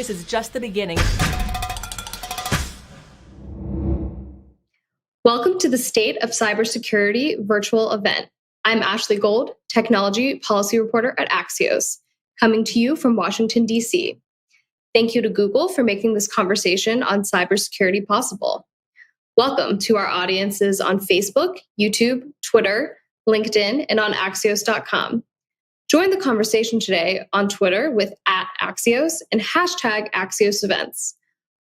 this is just the beginning. Welcome to the State of Cybersecurity virtual event. I'm Ashley Gold, Technology Policy Reporter at Axios, coming to you from Washington, D.C. Thank you to Google for making this conversation on cybersecurity possible. Welcome to our audiences on Facebook, YouTube, Twitter, LinkedIn, and on Axios.com. Join the conversation today on Twitter with @Axios and #Axios Events.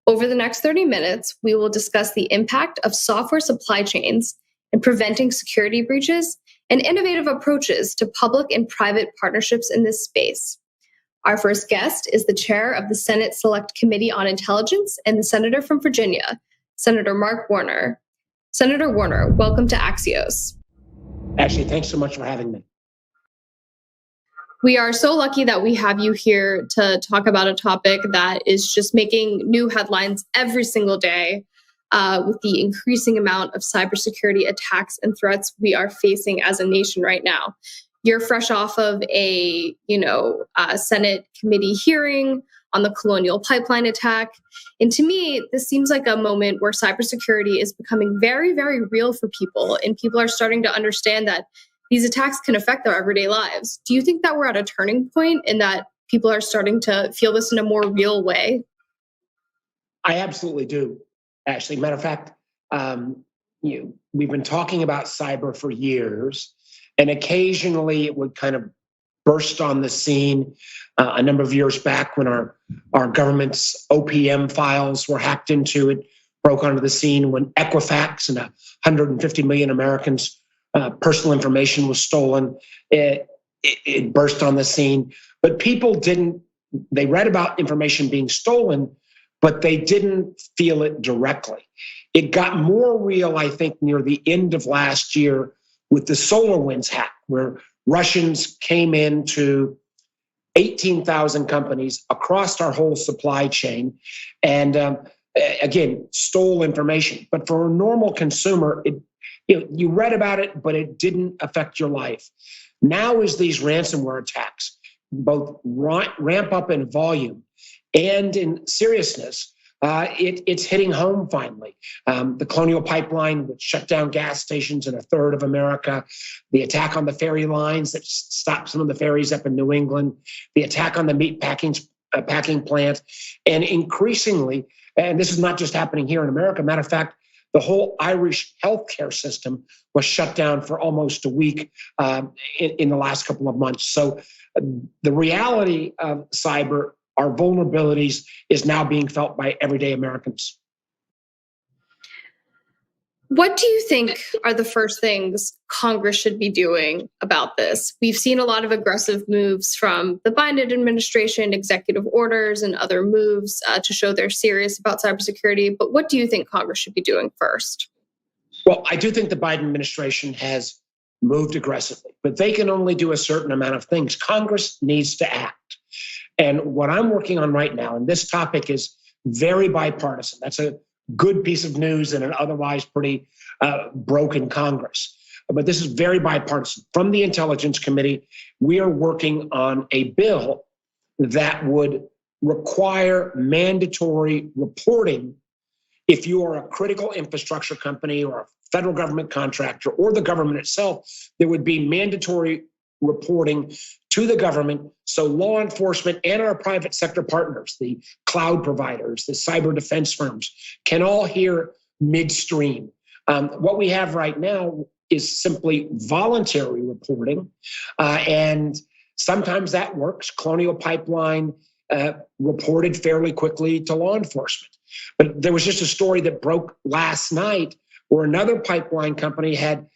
Over the next 30 minutes, we will discuss the impact of software supply chains in preventing security breaches and innovative approaches to public and private partnerships in this space. Our first guest is the chair of the Senate Select Committee on Intelligence and the senator from Virginia, Senator Mark Warner. Senator Warner, welcome to Axios. Ashley, thanks so much for having me. We are so lucky that we have you here to talk about a topic that is just making new headlines every single day with the increasing amount of cybersecurity attacks and threats we are facing as a nation right now. You're fresh off of a Senate committee hearing on the Colonial Pipeline attack. And to me, this seems like a moment where cybersecurity is becoming very, very real for people, and people are starting to understand that these attacks can affect their everyday lives. Do you think that we're at a turning point and that people are starting to feel this in a more real way? I absolutely do, Ashley. Matter of fact, we've been talking about cyber for years, and occasionally it would kind of burst on the scene a number of years back when our government's OPM files were hacked into. It broke onto the scene when Equifax and 150 million Americans' personal information was stolen. It burst on the scene, but people they read about information being stolen, but they didn't feel it directly. It got more real, I think, near the end of last year with the SolarWinds hack, where Russians came into 18,000 companies across our whole supply chain and, again, stole information. But for a normal consumer, you read about it, but it didn't affect your life. Now, as these ransomware attacks both ramp up in volume and in seriousness, it's hitting home finally. The Colonial Pipeline, which shut down gas stations in a third of America, the attack on the ferry lines that stopped some of the ferries up in New England, the attack on the meat packing plant, and increasingly, and this is not just happening here in America, matter of fact, the whole Irish healthcare system was shut down for almost a week in the last couple of months. So the reality of cyber, our vulnerabilities, is now being felt by everyday Americans. What do you think are the first things Congress should be doing about this? We've seen a lot of aggressive moves from the Biden administration, executive orders, and other moves to show they're serious about cybersecurity. But what do you think Congress should be doing first? Well, I do think the Biden administration has moved aggressively, but they can only do a certain amount of things. Congress needs to act. And what I'm working on right now, and this topic is very bipartisan. That's a good piece of news in an otherwise pretty broken Congress. But this is very bipartisan. From the Intelligence Committee, we are working on a bill that would require mandatory reporting if you are a critical infrastructure company or a federal government contractor or the government itself. There would be mandatory reporting to the government so law enforcement and our private sector partners, the cloud providers, the cyber defense firms, can all hear midstream. What we have right now is simply voluntary reporting, and sometimes that works. Colonial Pipeline reported fairly quickly to law enforcement. But there was just a story that broke last night where another pipeline company had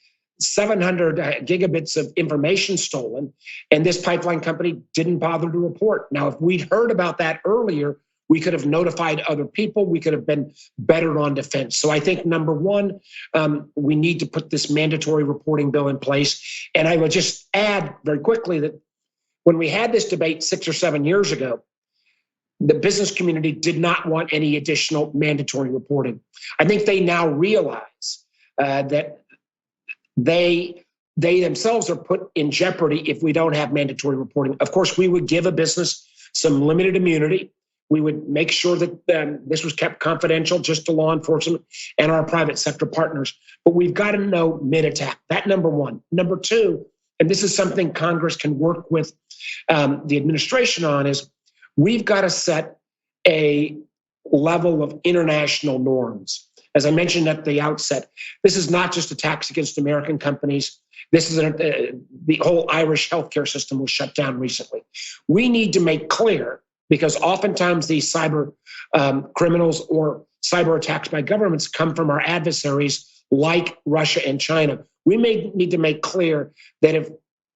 700 gigabits of information stolen, and this pipeline company didn't bother to report. Now, if we'd heard about that earlier, we could have notified other people. We could have been better on defense. So I think, number one, we need to put this mandatory reporting bill in place. And I would just add very quickly that when we had this debate 6 or 7 years ago, the business community did not want any additional mandatory reporting. I think they now realize that they themselves are put in jeopardy if we don't have mandatory reporting. Of course, we would give a business some limited immunity. We would make sure that this was kept confidential just to law enforcement and our private sector partners. But we've got to know mid-attack. That number one. Number two, and this is something Congress can work with the administration on, is we've got to set a level of international norms. As I mentioned at the outset, this is not just attacks against American companies. This is the whole Irish healthcare system was shut down recently. We need to make clear, because oftentimes these cyber criminals or cyber attacks by governments come from our adversaries like Russia and China. We may need to make clear that if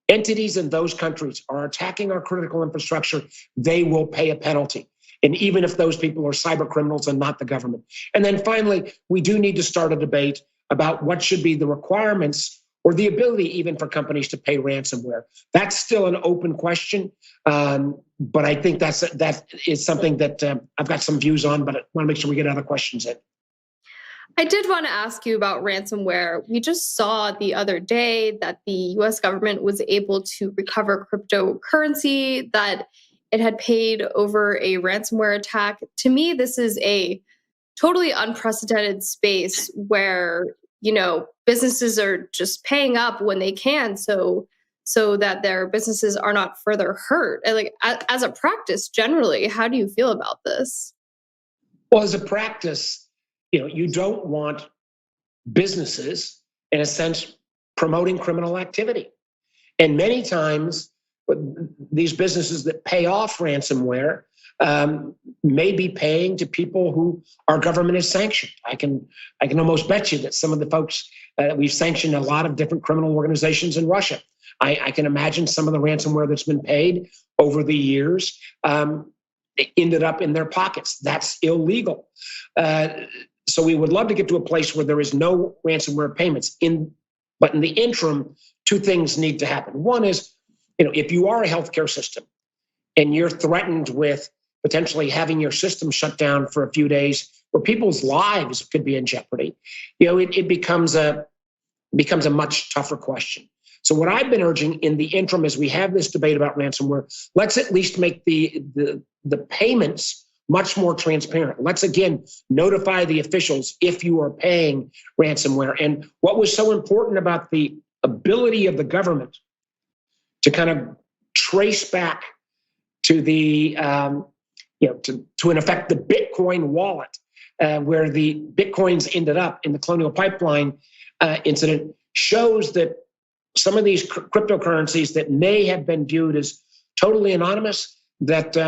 entities in those countries are attacking our critical infrastructure, they will pay a penalty. And even if those people are cyber criminals and not the government. And then finally, we do need to start a debate about what should be the requirements or the ability even for companies to pay ransomware. That's still an open question, but I think that is something that I've got some views on, but I want to make sure we get other questions in. I did want to ask you about ransomware. We just saw the other day that the US government was able to recover cryptocurrency that it had paid over a ransomware attack. To me, this is a totally unprecedented space where, businesses are just paying up when they can so that their businesses are not further hurt. And like as a practice, generally, how do you feel about this? Well, as a practice, you don't want businesses, in a sense, promoting criminal activity. And many times, these businesses that pay off ransomware may be paying to people who our government has sanctioned. I can almost bet you that some of the folks we've sanctioned a lot of different criminal organizations in Russia. I can imagine some of the ransomware that's been paid over the years ended up in their pockets. That's illegal. So we would love to get to a place where there is no ransomware payments. But in the interim, two things need to happen. One is, if you are a healthcare system and you're threatened with potentially having your system shut down for a few days, where people's lives could be in jeopardy, it becomes a much tougher question. So what I've been urging in the interim, as we have this debate about ransomware, let's at least make the payments much more transparent. Let's again notify the officials if you are paying ransomware. And what was so important about the ability of the government to kind of trace back to the, to in effect the Bitcoin wallet, where the Bitcoins ended up in the Colonial Pipeline incident, shows that some of these cryptocurrencies that may have been viewed as totally anonymous, that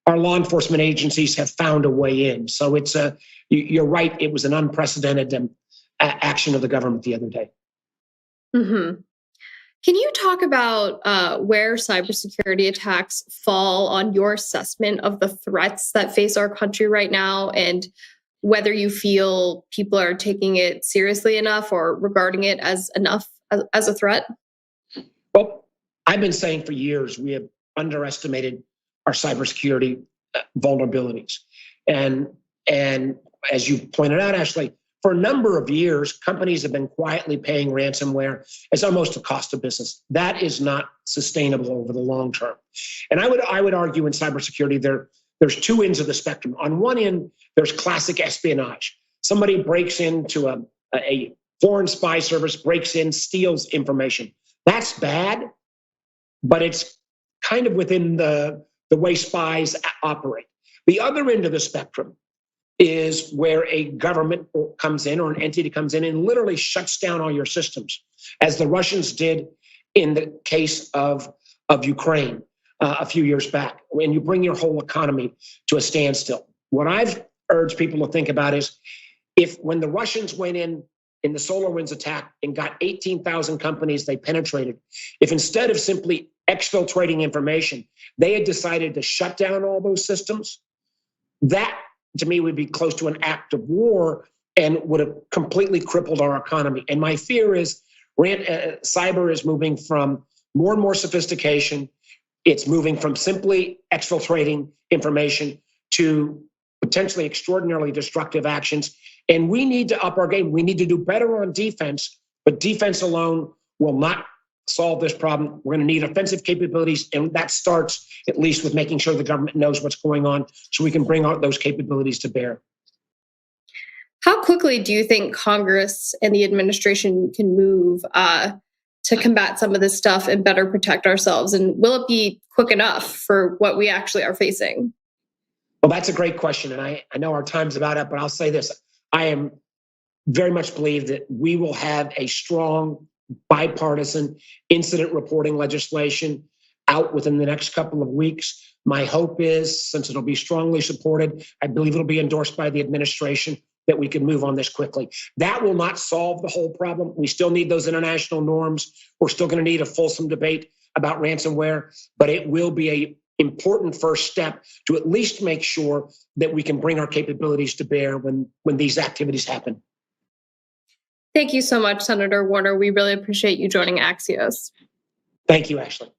our law enforcement agencies have found a way in. So it's you're right, it was an unprecedented action of the government the other day. Mm-hmm. Can you talk about where cybersecurity attacks fall on your assessment of the threats that face our country right now, and whether you feel people are taking it seriously enough or regarding it as enough as a threat? Well, I've been saying for years we have underestimated our cybersecurity vulnerabilities. And as you pointed out, Ashley, for a number of years, companies have been quietly paying ransomware as almost a cost of business. That is not sustainable over the long term. And I would argue in cybersecurity, there's two ends of the spectrum. On one end, there's classic espionage. Somebody breaks into a foreign spy service, breaks in, steals information. That's bad, but it's kind of within the way spies operate. The other end of the spectrum is where a government comes in or an entity comes in and literally shuts down all your systems, as the Russians did in the case of Ukraine a few years back, when you bring your whole economy to a standstill. What I've urged people to think about is when the Russians went in the SolarWinds attack and got 18,000 companies they penetrated, if instead of simply exfiltrating information, they had decided to shut down all those systems, that to me would be close to an act of war and would have completely crippled our economy. And my fear is cyber is moving from more and more sophistication. It's moving from simply exfiltrating information to potentially extraordinarily destructive actions. And we need to up our game. We need to do better on defense, but defense alone will not solve this problem. We're going to need offensive capabilities, and that starts at least with making sure the government knows what's going on so we can bring out those capabilities to bear. How quickly do you think Congress and the administration can move to combat some of this stuff and better protect ourselves? And will it be quick enough for what we actually are facing? Well, that's a great question. And I know our time's about up, but I'll say this. I am very much believe that we will have a strong bipartisan incident reporting legislation out within the next couple of weeks. My hope is, since it'll be strongly supported, I believe it'll be endorsed by the administration, that we can move on this quickly. That will not solve the whole problem. We still need those international norms. We're still going to need a fulsome debate about ransomware, but it will be an important first step to at least make sure that we can bring our capabilities to bear when these activities happen. Thank you so much, Senator Warner. We really appreciate you joining Axios. Thank you, Ashley.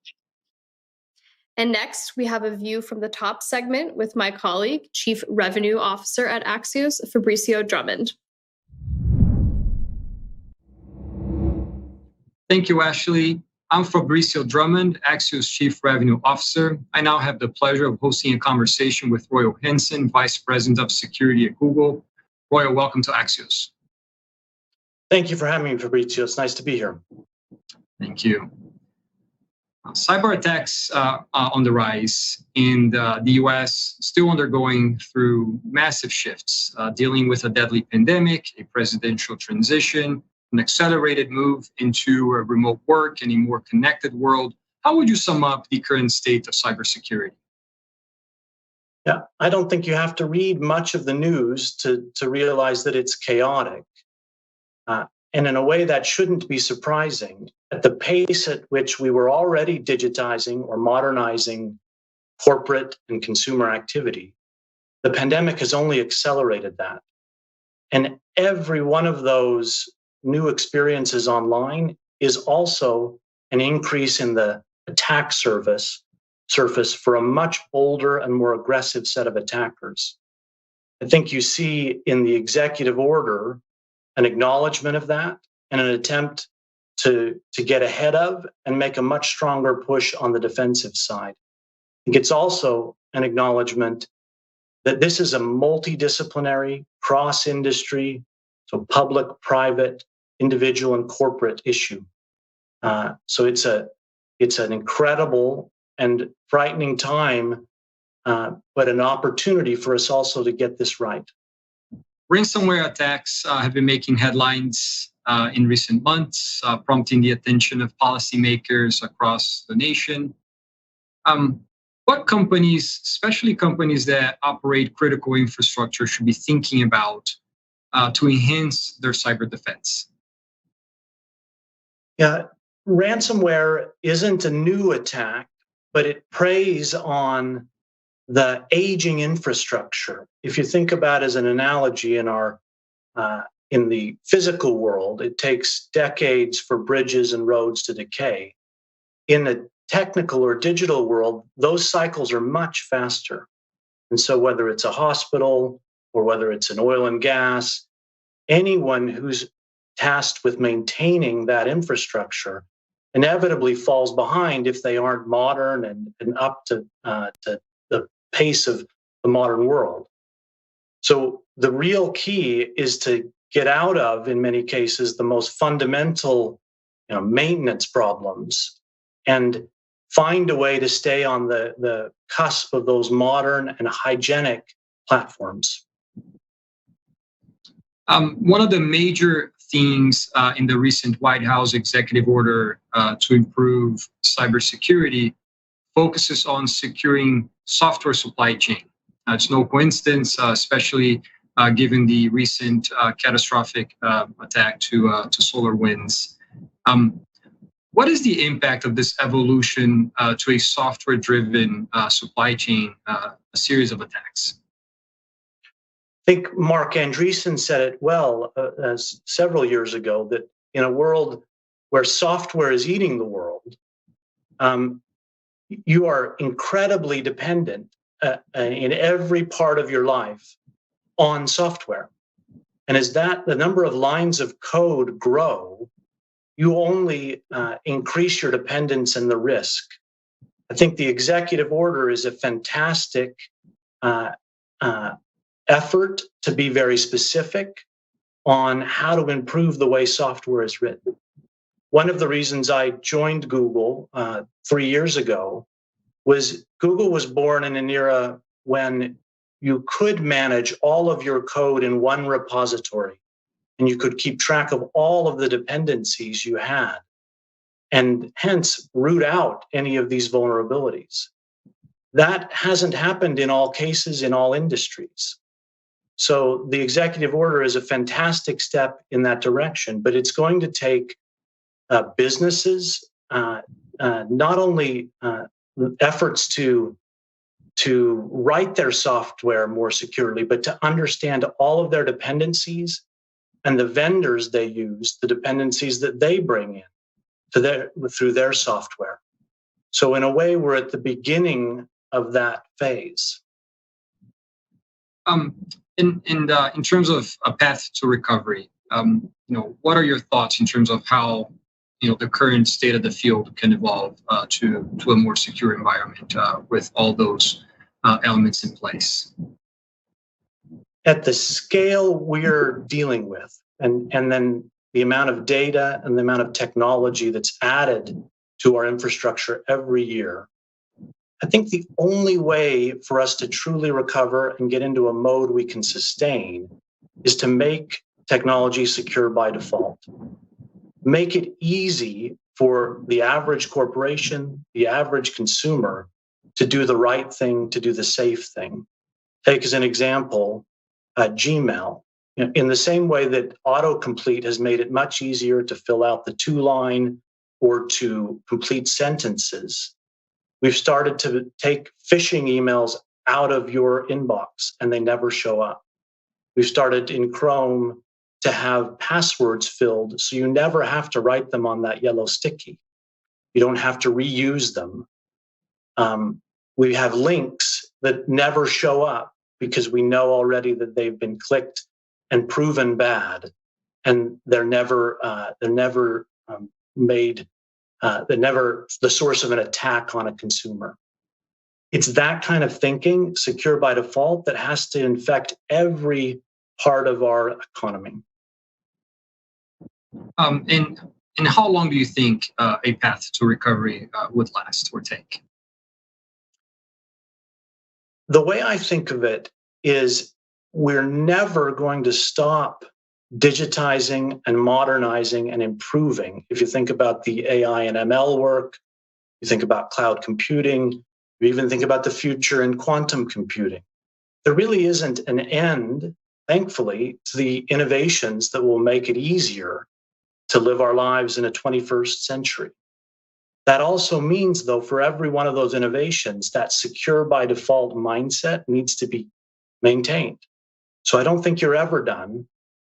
And next, we have a view from the top segment with my colleague, Chief Revenue Officer at Axios, Fabrizio Drummond. Thank you, Ashley. I'm Fabrizio Drummond, Axios Chief Revenue Officer. I now have the pleasure of hosting a conversation with Royal Henson, Vice President of Security at Google. Royal, welcome to Axios. Thank you for having me, Fabrizio. It's nice to be here. Thank you. Cyber attacks are on the rise, and the US still undergoing through massive shifts, dealing with a deadly pandemic, a presidential transition, an accelerated move into a remote work and a more connected world. How would you sum up the current state of cybersecurity? Yeah, I don't think you have to read much of the news to realize that it's chaotic. And in a way that shouldn't be surprising. At the pace at which we were already digitizing or modernizing corporate and consumer activity, the pandemic has only accelerated that. And every one of those new experiences online is also an increase in the attack surface for a much bolder and more aggressive set of attackers. I think you see in the executive order an acknowledgement of that and an attempt to get ahead of and make a much stronger push on the defensive side. I think it's also an acknowledgement that this is a multidisciplinary, cross-industry, so public, private, individual, and corporate issue. So it's an incredible and frightening time, but an opportunity for us also to get this right. Ransomware attacks have been making headlines in recent months, prompting the attention of policymakers across the nation. What companies, especially companies that operate critical infrastructure, should be thinking about to enhance their cyber defense? Yeah, ransomware isn't a new attack, but it preys on the aging infrastructure. If you think about it as an analogy in the physical world, it takes decades for bridges and roads to decay. In the technical or digital world, those cycles are much faster. And so whether it's a hospital or whether it's an oil and gas, anyone who's tasked with maintaining that infrastructure inevitably falls behind if they aren't modern and up to the pace of the modern world. So the real key is to get out of, in many cases, the most fundamental maintenance problems and find a way to stay on the cusp of those modern and hygienic platforms. One of the major themes in the recent White House executive order to improve cybersecurity focuses on securing software supply chain. It's no coincidence, especially given the recent catastrophic attack to SolarWinds. What is the impact of this evolution to a software-driven supply chain, a series of attacks? I think Mark Andreessen said it well several years ago, that in a world where software is eating the world, you are incredibly dependent in every part of your life on software. And as the number of lines of code grow, you only increase your dependence and the risk. I think the executive order is a fantastic effort to be very specific on how to improve the way software is written. One of the reasons I joined Google 3 years ago was Google was born in an era when you could manage all of your code in one repository and you could keep track of all of the dependencies you had and hence root out any of these vulnerabilities. That hasn't happened in all cases in all industries. So the executive order is a fantastic step in that direction, but it's going to take businesses, not only efforts to write their software more securely, but to understand all of their dependencies and the vendors they use, the dependencies that they bring in through their software. So in a way, we're at the beginning of that phase. In terms of a path to recovery, what are your thoughts in terms of how the current state of the field can evolve to a more secure environment with all those elements in place? At the scale we're dealing with, and then the amount of data and the amount of technology that's added to our infrastructure every year, I think the only way for us to truly recover and get into a mode we can sustain is to make technology secure by default. Make it easy for the average corporation, the average consumer to do the right thing, to do the safe thing. Take as an example, Gmail. In the same way that autocomplete has made it much easier to fill out the 2-line or to complete sentences, we've started to take phishing emails out of your inbox and they never show up. We've started in Chrome to have passwords filled so you never have to write them on that yellow sticky. You don't have to reuse them. We have links that never show up because we know already that they've been clicked and proven bad, and they're never the source of an attack on a consumer. It's that kind of thinking, secure by default, that has to infect every part of our economy. And how long do you think a path to recovery would last or take? The way I think of it is we're never going to stop digitizing and modernizing and improving. If you think about the AI and ML work, you think about cloud computing, you even think about the future in quantum computing. There really isn't an end, thankfully, to the innovations that will make it easier to live our lives in a 21st century. That also means, though, for every one of those innovations, that secure by default mindset needs to be maintained. So I don't think you're ever done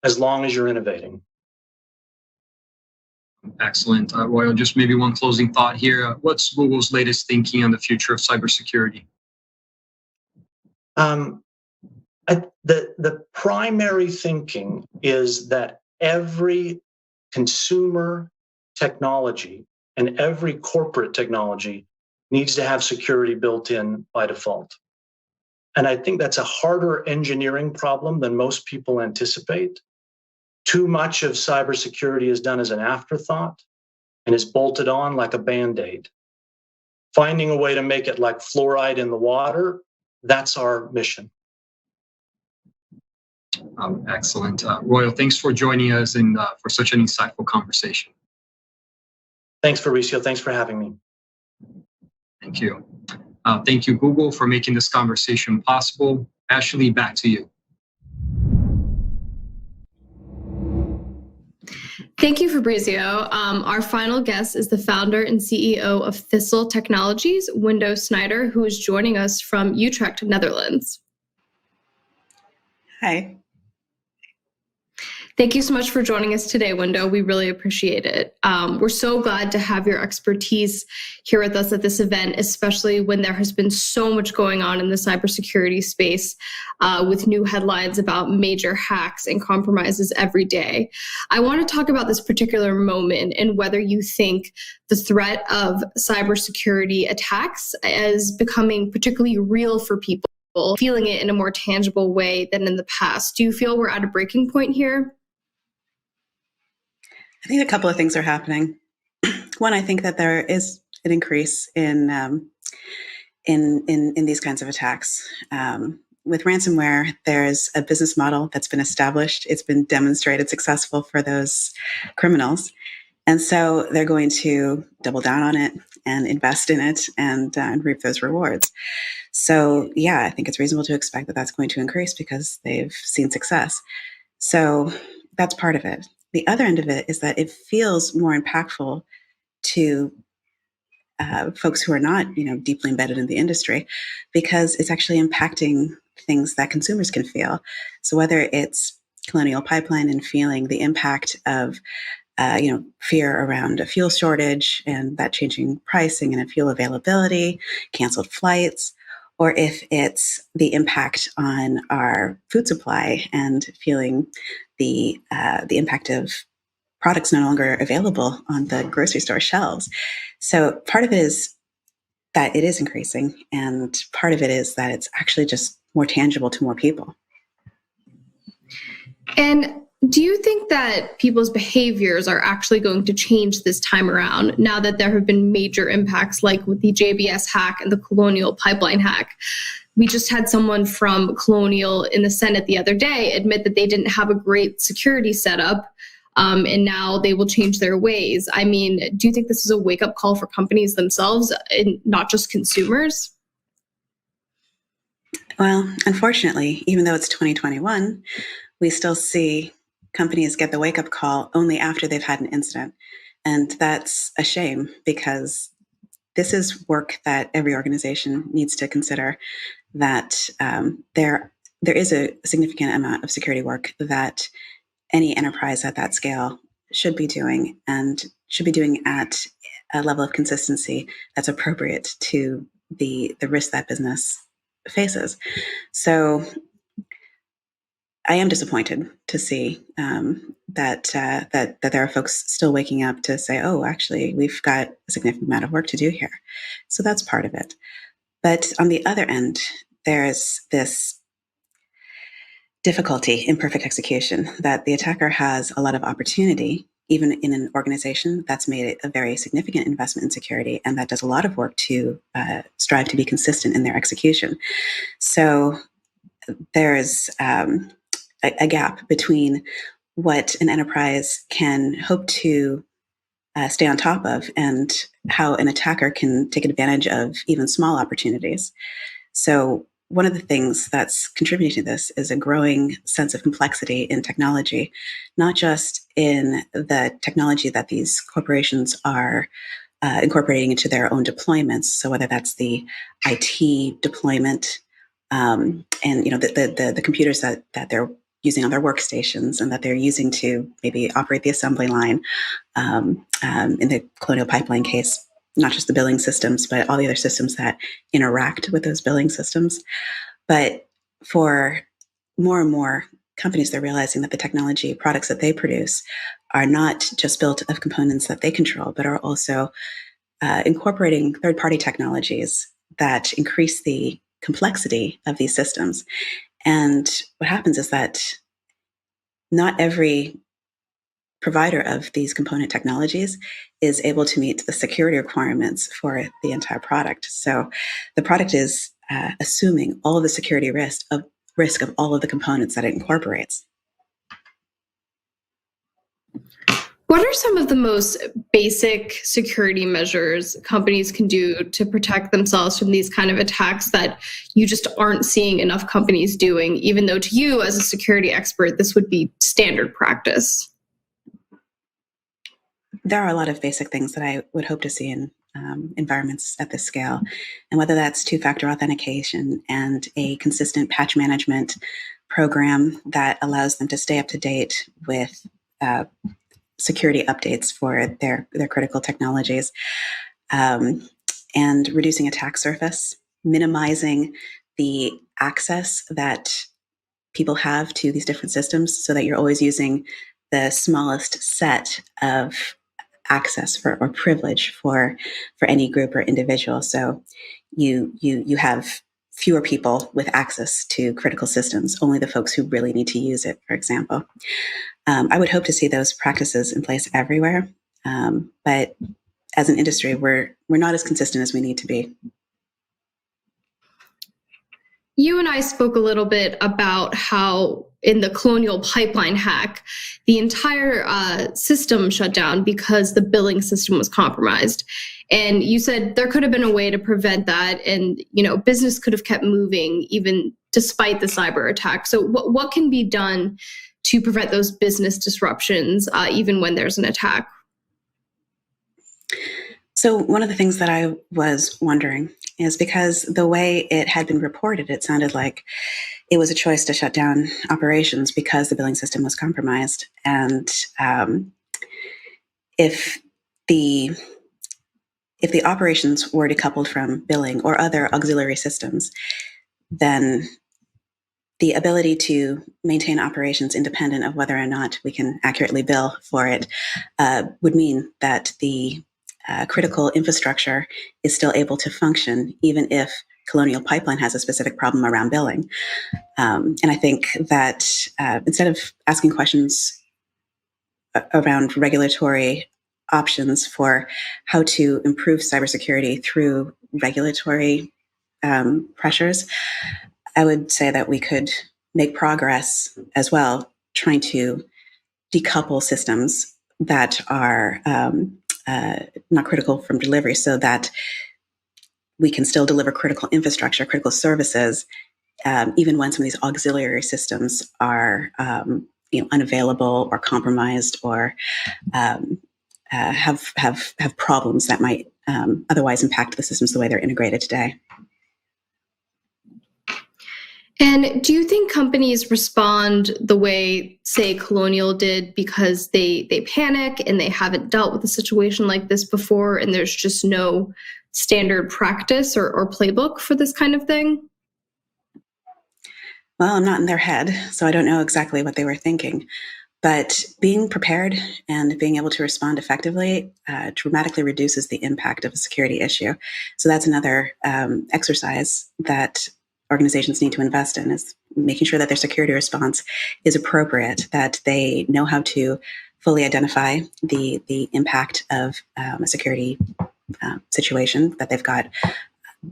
as long as you're innovating. Excellent. Royal, just maybe one closing thought here. What's Google's latest thinking on the future of cybersecurity? The primary thinking is that every consumer technology and every corporate technology needs to have security built in by default. And I think that's a harder engineering problem than most people anticipate. Too much of cybersecurity is done as an afterthought and is bolted on like a Band-Aid. Finding a way to make it like fluoride in the water, that's our mission. Excellent. Royal, thanks for joining us and for such an insightful conversation. Thanks, Fabricio. Thanks for having me. Thank you. Thank you, Google, for making this conversation possible. Ashley, back to you. Thank you, Fabrizio. Our final guest is the founder and CEO of Thistle Technologies, Window Snyder, who is joining us from Utrecht, Netherlands. Hi. Thank you so much for joining us today, Window. We really appreciate it. We're so glad to have your expertise here with us at this event, especially when there has been so much going on in the cybersecurity space with new headlines about major hacks and compromises every day. I want to talk about this particular moment and whether you think the threat of cybersecurity attacks is becoming particularly real for people, feeling it in a more tangible way than in the past. Do you feel we're at a breaking point here? I think a couple of things are happening. One, I think that there is an increase in these kinds of attacks. With ransomware, there's a business model that's been established. It's been demonstrated successful for those criminals. And so they're going to double down on it and invest in it and reap those rewards. So yeah, I think it's reasonable to expect that that's going to increase because they've seen success. So that's part of it. The other end of it is that it feels more impactful to folks who are not, deeply embedded in the industry, because it's actually impacting things that consumers can feel. So whether it's Colonial Pipeline and feeling the impact of, fear around a fuel shortage and that changing pricing and fuel availability, canceled flights, or if it's the impact on our food supply and feeling the impact of products no longer available on the grocery store shelves. So part of it is that it is increasing, and part of it is that it's actually just more tangible to more people. And do you think that people's behaviors are actually going to change this time around now that there have been major impacts like with the JBS hack and the Colonial Pipeline hack? We just had someone from Colonial in the Senate the other day admit that they didn't have a great security setup, and now they will change their ways. I mean, do you think this is a wake-up call for companies themselves and not just consumers? Well, unfortunately, even though it's 2021, we still see companies get the wake-up call only after they've had an incident. And that's a shame, because this is work that every organization needs to consider, that there is a significant amount of security work that any enterprise at that scale should be doing, and should be doing at a level of consistency that's appropriate to the risk that business faces. So I am disappointed to see that there are folks still waking up to say, oh, actually, we've got a significant amount of work to do here. So that's part of it. But on the other end, there's this difficulty in perfect execution, that the attacker has a lot of opportunity, even in an organization that's made a very significant investment in security and that does a lot of work to strive to be consistent in their execution. So there's a gap between what an enterprise can hope to stay on top of and how an attacker can take advantage of even small opportunities. So one of the things that's contributing to this is a growing sense of complexity in technology, not just in the technology that these corporations are incorporating into their own deployments. So whether that's the IT deployment and the computers that they're using on their workstations and that they're using to maybe operate the assembly line, in the Colonial Pipeline case, not just the billing systems, but all the other systems that interact with those billing systems. But for more and more companies, they're realizing that the technology products that they produce are not just built of components that they control, but are also incorporating third-party technologies that increase the complexity of these systems. And what happens is that not every provider of these component technologies is able to meet the security requirements for the entire product. So the product is assuming all of the security risk of all of the components that it incorporates. What are some of the most basic security measures companies can do to protect themselves from these kind of attacks that you just aren't seeing enough companies doing, even though to you as a security expert, this would be standard practice? there are a lot of basic things that I would hope to see in environments at this scale. And whether that's two-factor authentication and a consistent patch management program that allows them to stay up to date with security updates for their critical technologies, and reducing attack surface, minimizing the access that people have to these different systems so that you're always using the smallest set of access or privilege for any group or individual. So you have fewer people with access to critical systems, only the folks who really need to use it, for example. I would hope to see those practices in place everywhere. But as an industry, we're not as consistent as we need to be. You and I spoke a little bit about how in the Colonial Pipeline hack, the entire system shut down because the billing system was compromised. And you said there could have been a way to prevent that, and business could have kept moving even despite the cyber attack. So what can be done to prevent those business disruptions even when there's an attack? So one of the things that I was wondering is, because the way it had been reported, it sounded like it was a choice to shut down operations because the billing system was compromised. And if the operations were decoupled from billing or other auxiliary systems, then the ability to maintain operations independent of whether or not we can accurately bill for it would mean that the critical infrastructure is still able to function, even if Colonial Pipeline has a specific problem around billing. And I think that instead of asking questions around regulatory options for how to improve cybersecurity through regulatory pressures, I would say that we could make progress as well, trying to decouple systems that are not critical from delivery, so that we can still deliver critical infrastructure, critical services, even when some of these auxiliary systems are unavailable or compromised or have problems that might otherwise impact the systems the way they're integrated today. And do you think companies respond the way, say, Colonial did because they panic and they haven't dealt with a situation like this before, and there's just no standard practice or playbook for this kind of thing? Well, I'm not in their head, so I don't know exactly what they were thinking. But being prepared and being able to respond effectively dramatically reduces the impact of a security issue. So that's another exercise that organizations need to invest in, is making sure that their security response is appropriate, that they know how to fully identify the impact of a security situation, that they've got,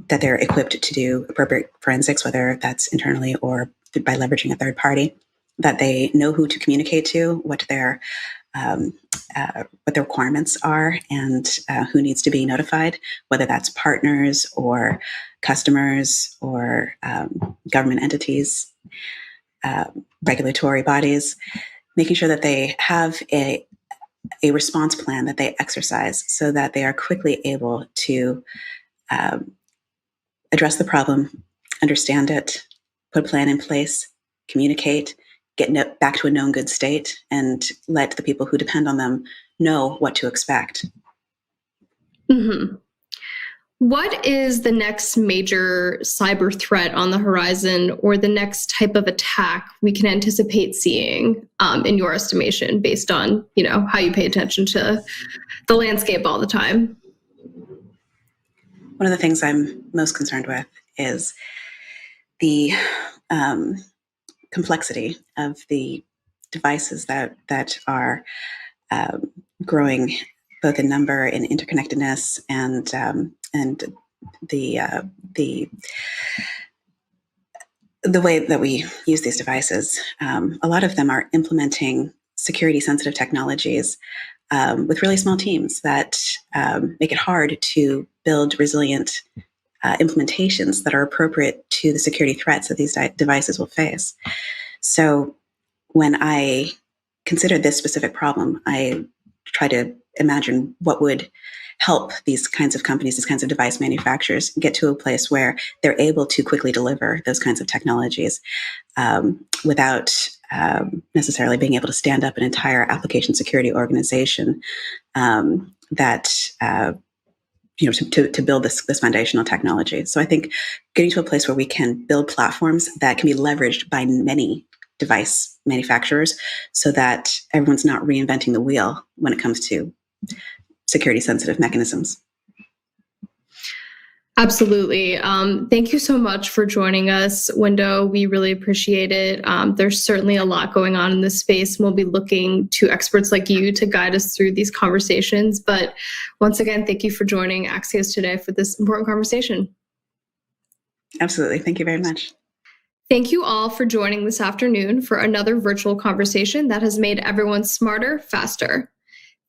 that they're equipped to do appropriate forensics, whether that's internally or by leveraging a third party, that they know who to communicate to, what their requirements are, and who needs to be notified, whether that's partners or customers or government entities, regulatory bodies, making sure that they have a response plan that they exercise so that they are quickly able to address the problem, understand it, put a plan in place, communicate, get back to a known good state, and let the people who depend on them know what to expect. Mm-hmm. What is the next major cyber threat on the horizon, or the next type of attack we can anticipate seeing, in your estimation, based on how you pay attention to the landscape all the time? One of the things I'm most concerned with is the complexity of the devices that are growing both in number and interconnectedness, and the way that we use these devices. A lot of them are implementing security sensitive technologies with really small teams that make it hard to build resilient implementations that are appropriate to the security threats that these devices will face. So when I consider this specific problem, I try to imagine what would help these kinds of companies, these kinds of device manufacturers get to a place where they're able to quickly deliver those kinds of technologies without necessarily being able to stand up an entire application security organization to build this foundational technology. So I think getting to a place where we can build platforms that can be leveraged by many device manufacturers so that everyone's not reinventing the wheel when it comes to security sensitive mechanisms. Absolutely. Thank you so much for joining us, Window. We really appreciate it. There's certainly a lot going on in this space. We'll be looking to experts like you to guide us through these conversations. But once again, thank you for joining Axios today for this important conversation. Absolutely. Thank you very much. Thank you all for joining this afternoon for another virtual conversation that has made everyone smarter, faster.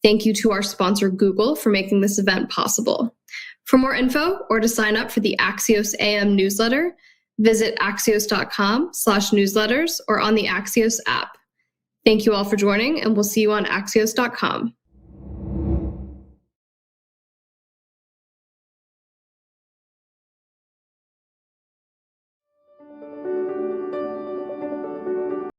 Thank you to our sponsor, Google, for making this event possible. For more info or to sign up for the Axios AM newsletter, visit axios.com/newsletters or on the Axios app. Thank you all for joining, and we'll see you on axios.com.